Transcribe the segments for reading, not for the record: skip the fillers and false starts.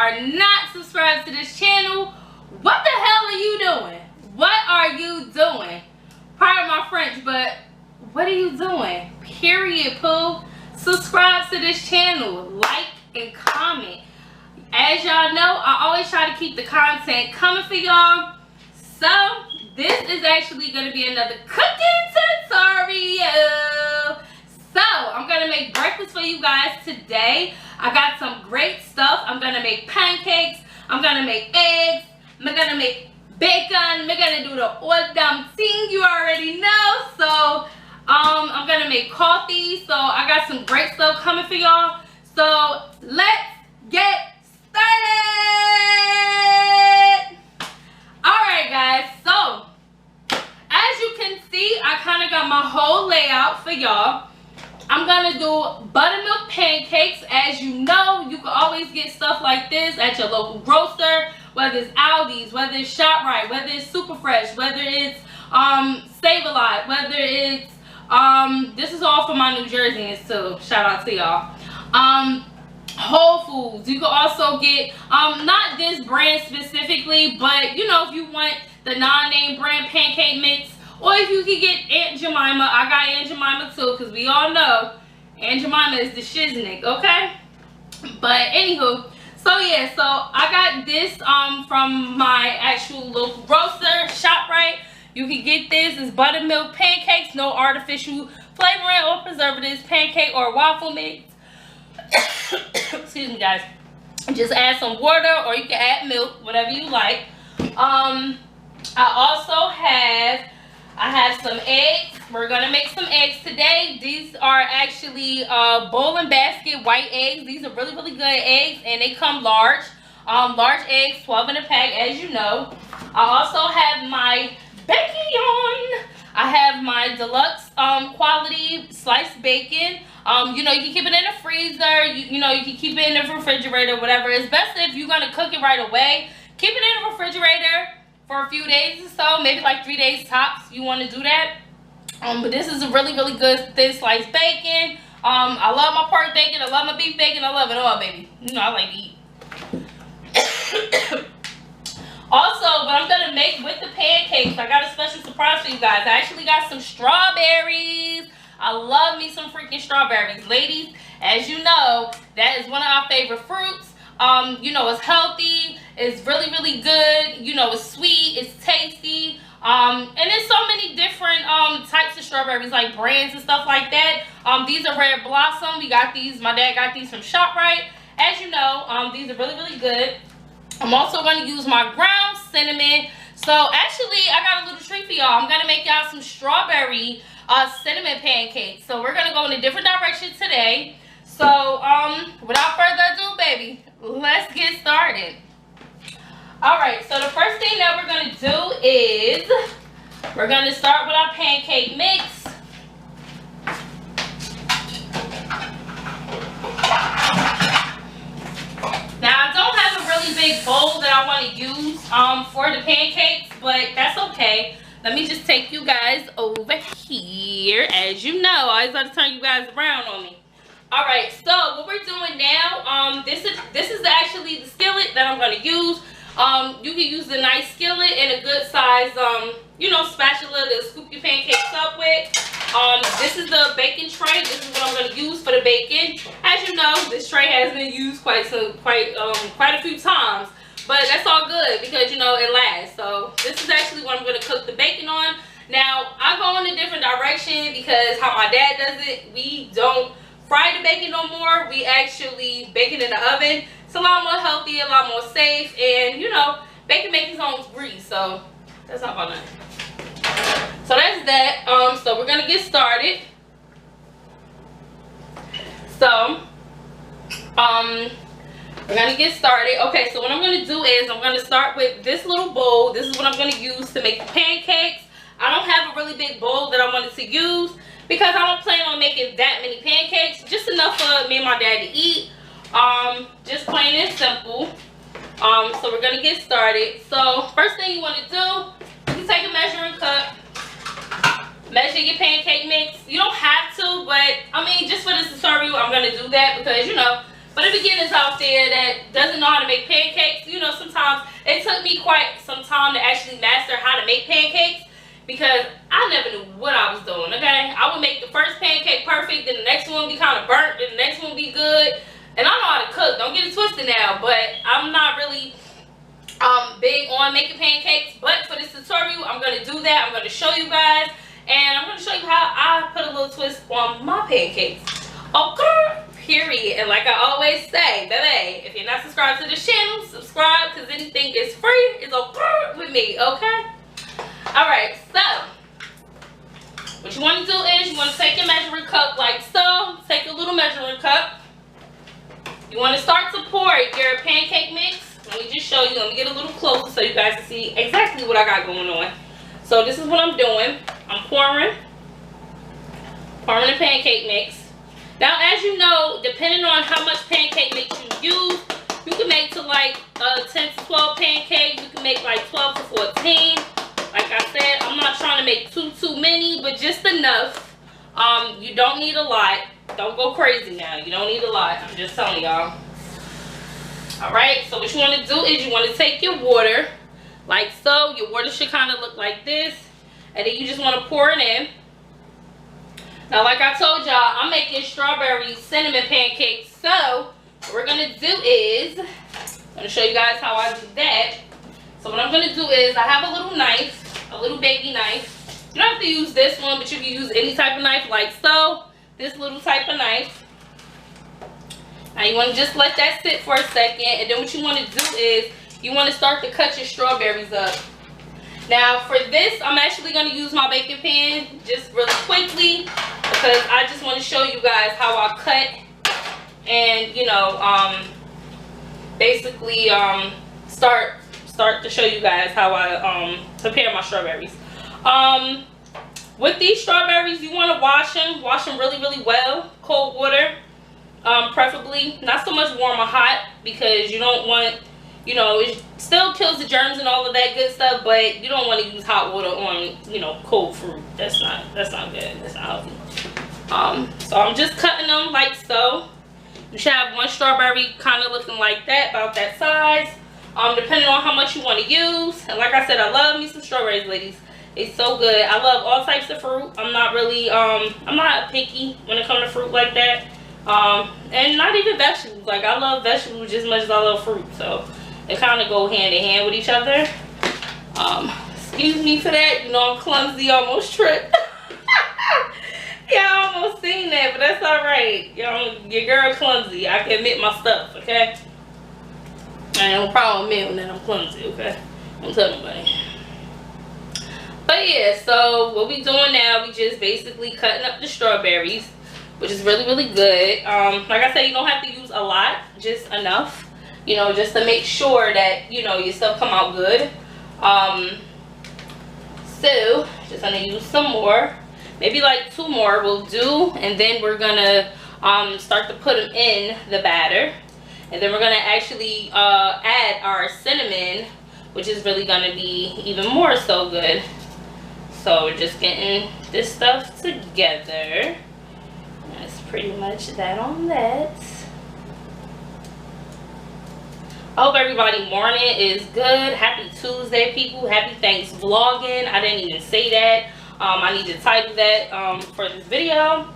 are not subscribed to this channel, what the hell are you doing? What are you doing? Pardon my French, but what are you doing? Period, poo. Subscribe to this channel, like and comment. As y'all know, I always try to keep the content coming for y'all. So this is actually going to be another cooking tutorial. So I'm going to make breakfast for you guys today. I got some great stuff. I'm going to make pancakes. I'm going to make eggs. I'm going to make bacon. I'm going to do the all damn thing you already know. So I'm going to make coffee. So I got some great stuff coming for y'all. So let's get started. Alright guys, so as you can see, I kind of got my whole layout for y'all. I'm going to do buttermilk pancakes. As you know, you can always get stuff like this at your local grocer, whether it's Aldi's, whether it's ShopRite, whether it's Super Fresh, whether it's Save-A-Lot, whether it's this is all for my New Jerseyans too. Shout out to y'all. Whole Foods. You can also get not this brand specifically, but you know, if you want the non-name brand pancake mix, or if you can get Aunt Jemima. I got Aunt Jemima too, because we all know Aunt Jemima is the shiznick, okay? But anywho, so yeah, so I got this from my actual local grocer, ShopRite. You can get this. It's buttermilk pancakes, no artificial flavoring or preservatives, pancake or waffle mix. Excuse me guys. Just add some water, or you can add milk, whatever you like. I also have some eggs. We're gonna make some eggs today. These are actually bowl and basket white eggs. These are really good eggs, and they come large. Large eggs, 12 in a pack, as you know. I also have my bacon. I have my deluxe quality sliced bacon. You know, you can keep it in the freezer. You know, you can keep it in the refrigerator, whatever. It's best if you're gonna cook it right away. Keep it in the refrigerator for a few days or so, maybe like 3 days tops. You want to do that. But this is a really good thin sliced bacon. I love my pork bacon. I love my beef bacon. I love it all, baby. You know, I like to eat. Also, what I'm gonna make with the pancakes, I got a special surprise for you guys. I actually got some strawberries. I love me some freaking strawberries. Ladies, as you know, that is one of our favorite fruits. You know, it's healthy, it's really good, you know, it's sweet, it's tasty, and there's so many different types of strawberries, like brands and stuff like that. These are Red Blossom. We got these, my dad got these from ShopRite. As you know, these are really good. I'm also going to use my ground cinnamon. So actually, I got a little treat for y'all. I'm going to make y'all some strawberry cinnamon pancakes. So we're going to go in a different direction today. So without further ado, baby, let's get started. Alright, so the first thing that we're going to do is we're going to start with our pancake mix. Now, I don't have a really big bowl that I want to use for the pancakes, but that's okay. Let me just take you guys over here. As you know, I always like to turn you guys around on me. Alright, so what we're doing now, this is actually the skillet that I'm going to use. You can use a nice skillet and a good size, you know, spatula to scoop your pancakes up with. This is the baking tray. This is what I'm going to use for the bacon. As you know, this tray has been used quite a few times, but that's all good because, you know, it lasts. So this is actually what I'm going to cook the bacon on. Now, I go in a different direction because how my dad does it, we don't fry the bacon no more. We actually bake it in the oven. It's a lot more healthy, a lot more safe, and you know, bacon makes its own grease, so that's not about nothing. So that's that. So we're gonna get started. So we're gonna get started. Okay, so what I'm gonna do is I'm gonna start with this little bowl. This is what I'm gonna use to make the pancakes. I don't have a really big bowl that I wanted to use because I don't plan on making that many pancakes. Just enough for me and my dad to eat. Just plain and simple. So we're gonna get started. So first thing you want to do, you can take a measuring cup, measure your pancake mix. You don't have to, but I mean, just for this tutorial, I'm gonna do that because, you know, For the beginners out there that doesn't know how to make pancakes, you know, sometimes it took me quite some time to actually master how to make pancakes because I never knew what I was doing, okay? I would make the first pancake perfect, then the next one would be kind of burnt, then the next one would be good. And I know how to cook, don't get it twisted now, but I'm not really big on making pancakes. But for this tutorial, I'm going to do that. I'm going to show you guys, and I'm going to show you how I put a little twist on my pancakes. Okay, period. And like I always say, baby, if you're not subscribed to the channel, subscribe, because anything is free. It's okay with me, okay? Alright, so what you want to do is you want to take your measuring cup like so. Take a little measuring cup. You want to start to pour your pancake mix. Let me just show you. Let me get a little closer so you guys can see exactly what I got going on. So this is what I'm doing. I'm pouring the pancake mix. Now, as you know, depending on how much pancake mix you use, you can make to like 10 to 12 pancakes. You can make like 12 to 14. Like I said, I'm not trying to make too many, but just enough. You don't need a lot. Don't go crazy now. You don't need a lot. I'm just telling y'all. Alright, so what you want to do is you want to take your water, like so. Your water should kind of look like this. And then you just want to pour it in. Now, like I told y'all, I'm making strawberry cinnamon pancakes. So, what we're going to do is, I'm going to show you guys how I do that. So, what I'm going to do is, I have a little knife. A little baby knife. You don't have to use this one, but you can use any type of knife like so. This little type of knife. Now you want to just let that sit for a second, and then what you want to do is you want to start to cut your strawberries up. Now for this, I'm actually going to use my baking pan just really quickly because I just want to show you guys how I cut and, you know, basically start to show you guys how I prepare my strawberries. With these strawberries, you want to wash them really well, cold water, preferably not so much warm or hot, because you don't want, you know, it still kills the germs and all of that good stuff, but you don't want to use hot water on, you know, cold fruit. That's not good. That's not healthy. So I'm just cutting them like so. You should have one strawberry kind of looking like that, about that size. Depending on how much you want to use. And like I said, I love me some strawberries, ladies. It's so good. I love all types of fruit. I'm not really, I'm not picky when it comes to fruit like that. And not even vegetables. Like, I love vegetables just as much as I love fruit. So, they kind of go hand in hand with each other. Excuse me for that. You know, I'm clumsy, almost tripped. Yeah, I almost seen that, but that's alright. You know, your girl clumsy. I can admit my stuff, okay? I ain't no problem with me when I'm clumsy, okay? Don't tell nobody. But yeah, so what we doing now, we just basically cutting up the strawberries, which is really good. Like I said, you don't have to use a lot, just enough, you know, just to make sure that, you know, your stuff come out good. So just gonna use some more, maybe like 2 more will do, and then we're gonna start to put them in the batter. And then we're going to actually add our cinnamon, which is really going to be even more so good. So we're just getting this stuff together. That's pretty much that on that. I hope everybody's morning is good. Happy Tuesday, people. Happy Thanksvlogging. I didn't even say that. I need to title that for this video.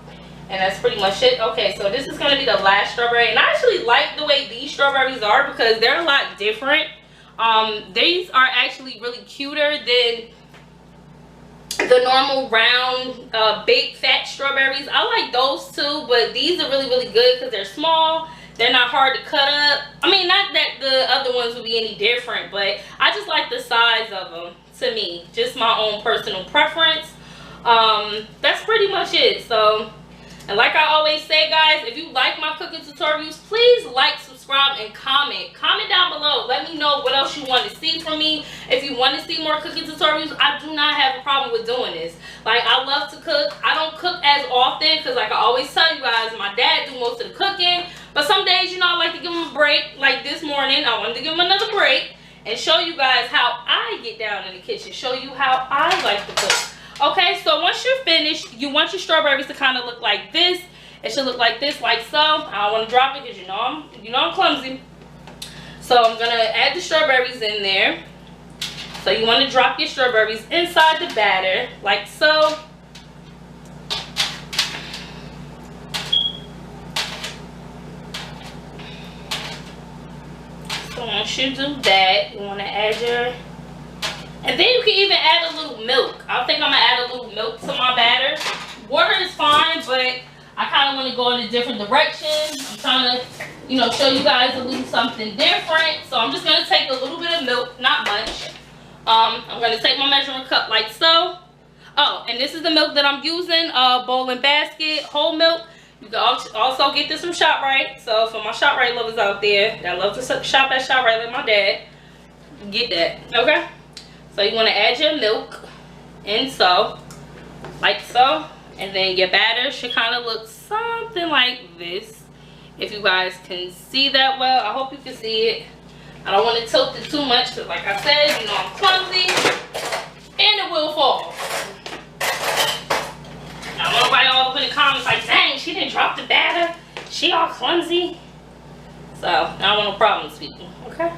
And that's pretty much it. Okay, so this is going to be the last strawberry. And I actually like the way these strawberries are because they're a lot different. These are actually really cuter than the normal round, big fat strawberries. I like those too, but these are really good because they're small. They're not hard to cut up. I mean, not that the other ones would be any different, but I just like the size of them, to me. Just my own personal preference. That's pretty much it. So, and like I always say, guys, if you like my cooking tutorials, please like, subscribe, and comment. Comment down below. Let me know what else you want to see from me. If you want to see more cooking tutorials, I do not have a problem with doing this. Like, I love to cook. I don't cook as often because, like I always tell you guys, my dad do most of the cooking. But some days, you know, I like to give him a break. Like this morning, I wanted to give him another break and show you guys how I get down in the kitchen. Show you how I like to cook. Okay, so once you're finished, you want your strawberries to kind of look like this. It should look like this, like so. I don't want to drop it because you know I'm clumsy. So I'm gonna add the strawberries in there. So you want to drop your strawberries inside the batter, like so. So once you do that, you want to add your, and then you can even add a little milk. I think I'm gonna add a little milk to my batter. Water is fine, but I kind of want to go in a different direction. I'm trying to, you know, show you guys a little something different. So I'm just gonna take a little bit of milk, not much. I'm gonna take my measuring cup like so. Oh, and this is the milk that I'm using, Bowl and Basket whole milk. You can also get this from ShopRite. So for my ShopRite lovers out there that love to shop at ShopRite like my dad, get that, okay? So you want to add your milk in so, like so. And then your batter should kind of look something like this. If you guys can see that well, I hope you can see it. I don't want to tilt it too much because like I said, you know I'm clumsy and it will fall. Now nobody all up in the comments like, dang, she didn't drop the batter. She all clumsy. So I don't want no problems, people, okay?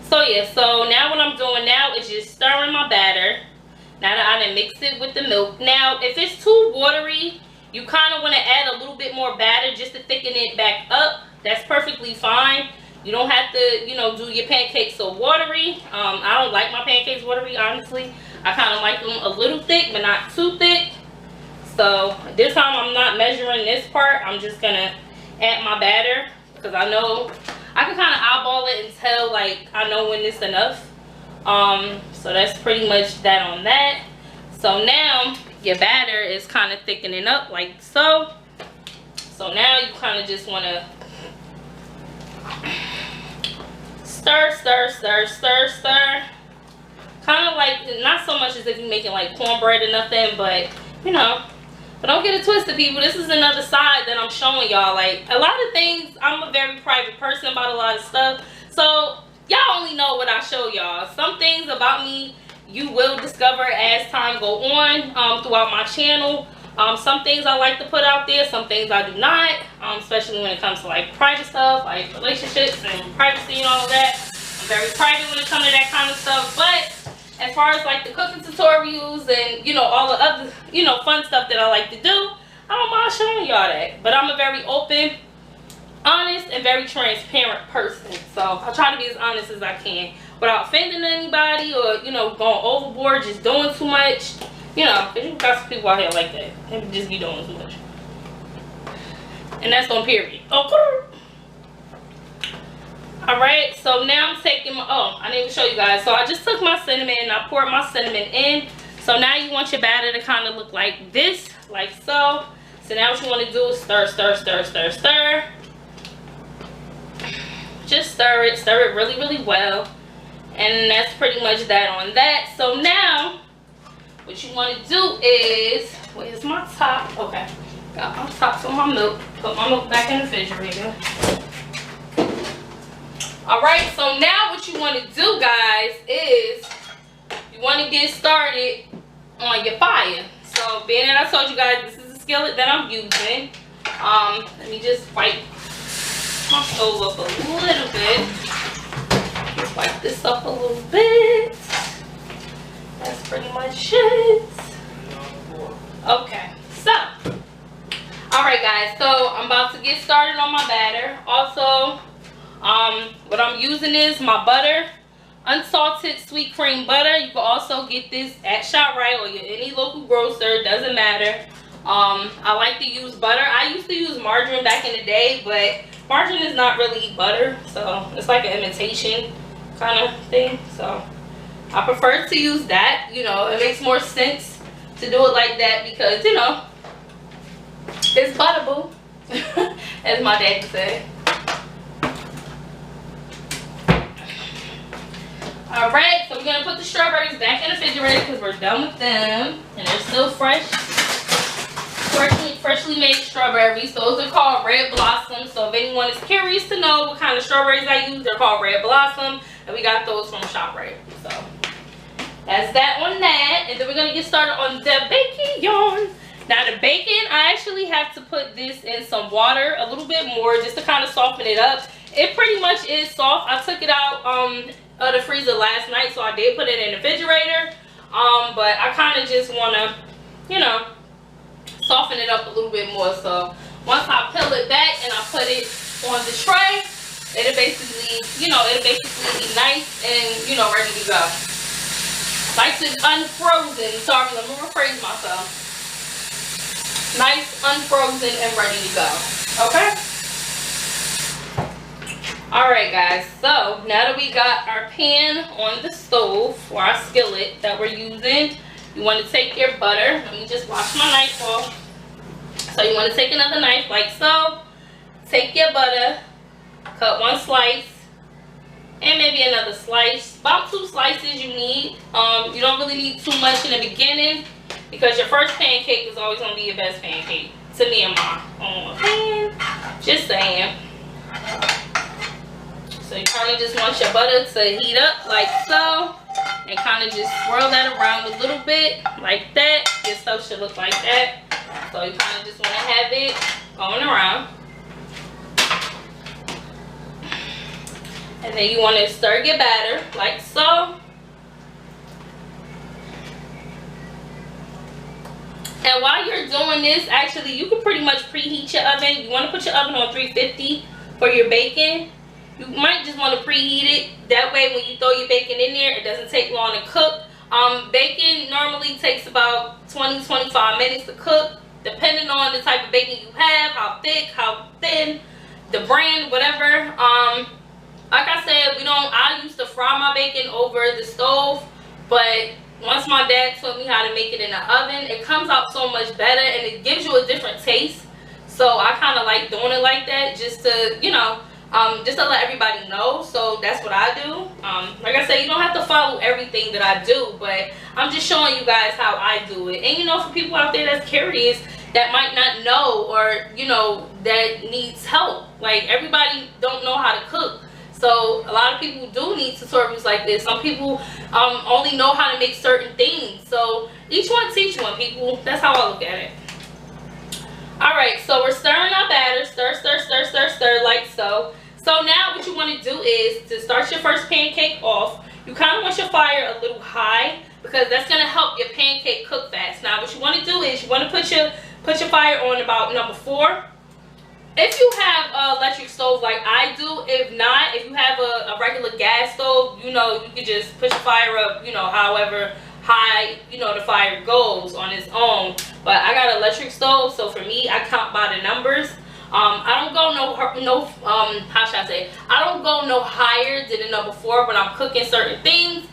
So yeah, so now what I'm doing now is just stirring my batter. Now that I done mix it with the milk. Now, if it's too watery, you kind of want to add a little bit more batter just to thicken it back up. That's perfectly fine. You don't have to, you know, do your pancakes so watery. I don't like my pancakes watery, honestly. I kind of like them a little thick, but not too thick. So this time I'm not measuring this part. I'm just going to add my batter because I know I can kind of eyeball it and tell, like, I know when it's enough. So that's pretty much that on that. So now your batter is kind of thickening up like so. So now you kind of just want to stir, stir, stir, stir, stir. Kind of like, not so much as if you're making like cornbread or nothing, but you know. But don't get it twisted, people. This is another side that I'm showing y'all. Like, a lot of things, I'm a very private person about a lot of stuff. So y'all only know what I show y'all. Some things about me you will discover as time go on throughout my channel. Some things I like to put out there, some things I do not, especially when it comes to like private stuff, like relationships and privacy and all of that. I'm very private when it comes to that kind of stuff. But as far as like the cooking tutorials and, you know, all the other, you know, fun stuff that I like to do, I don't mind showing y'all that. But I'm a very open, honest, and very transparent person. So I try to be as honest as I can without offending anybody or, you know, going overboard, just doing too much. You know, because you got some people out here like that. They just be doing too much. And that's on period. Okay. Alright, so now I'm taking my, oh, I didn't even show you guys. So I just took my cinnamon and I poured my cinnamon in. So now you want your batter to kind of look like this, like so. So now what you want to do is stir, stir, stir, stir, stir. Just stir it really, really well. And that's pretty much that on that. So now, what you want to do is, where's my top? Okay, got my top for my milk. Put my milk back in the refrigerator. Alright, so now what you want to do, guys, is you want to get started on your fire. So being that I told you guys this is the skillet that I'm using, let me just wipe my stove up a little bit. Just wipe this up a little bit. That's pretty much it. Okay, so alright guys, so I'm about to get started on my batter. Also, what I'm using is my butter, unsalted sweet cream butter. You can also get this at ShopRite or any local grocer, doesn't matter. I like to use butter. I used to use margarine back in the day, but margarine is not really butter, so it's like an imitation kind of thing. So I prefer to use that. You know, it makes more sense to do it like that because, you know, it's butterable, as my dad would say. Alright, so we're going to put the strawberries back in the refrigerator because we're done with them. And they're still fresh. Freshly made strawberries. Those are called Red Blossom. So if anyone is curious to know what kind of strawberries I use, they're called Red Blossom. And we got those from ShopRite. So that's that on that. And then we're going to get started on the baking yarn. Now the bacon, I actually have to put this in some water a little bit more just to kind of soften it up. It pretty much is soft. I took it out of the freezer last night, so I did put it in the refrigerator. But I kind of just want to, you know, soften it up a little bit more. So once I peel it back and I put it on the tray, it'll basically, you know, it'll basically be nice and, you know, ready to go. Nice and unfrozen. Sorry, let me rephrase myself. Nice, unfrozen, and ready to go. Okay? Alright guys, so now that we got our pan on the stove, or our skillet that we're using, you want to take your butter. Let me just wash my knife off. So you want to take another knife like so. Take your butter, cut one slice, and maybe another slice. About 2 slices you need. You don't really need too much in the beginning because your first pancake is always going to be your best pancake. To me and my own opinion. Just saying. So you kind of just want your butter to heat up like so. And kind of just swirl that around a little bit like that. Your stuff should look like that. So you kind of just want to have it going around. And then you want to stir your batter like so. And while you're doing this, actually, you can pretty much preheat your oven. You want to put your oven on 350 for your bacon. You might just want to preheat it. That way, when you throw your bacon in there, it doesn't take long to cook. Bacon normally takes about 20-25 minutes to cook, depending on the type of bacon you have, how thick, how thin, the brand, whatever. Like I said, I used to fry my bacon over the stove, but once my dad taught me how to make it in the oven, it comes out so much better and it gives you a different taste. So I kind of like doing it like that, just to, you know, just to let everybody know. So that's what I do. Like I said, you don't have to follow everything that I do, but I'm just showing you guys how I do it. And you know, for people out there that's curious, that might not know, or you know, that needs help, like everybody don't know how to cook. So a lot of people do need tutorials like this. Some people only know how to make certain things. So each one teach one, people. That's how I look at it. Alright, so we're stirring our batter. Stir, stir, stir, stir, stir, like so. So now what you want to do is, to start your first pancake off, you kind of want your fire a little high, because that's going to help your pancake cook fast. Now what you want to do is, you want to put your fire on about number 4. If you have an electric stove like I do, if not, if you have a regular gas stove, you know, you can just push the fire up, you know, however high, you know, the fire goes on its own. But I got an electric stove, so for me, I count by the numbers. I don't go how should I say? I don't go no higher than the number 4 when I'm cooking certain things.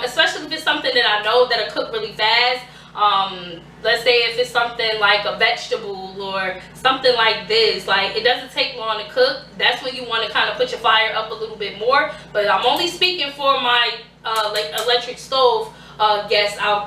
Especially if it's something that I know that'll cook really fast. Let's say if it's something like a vegetable or something like this, like it doesn't take long to cook, that's when you want to kind of put your fire up a little bit more. But I'm only speaking for my like electric stove guests out there.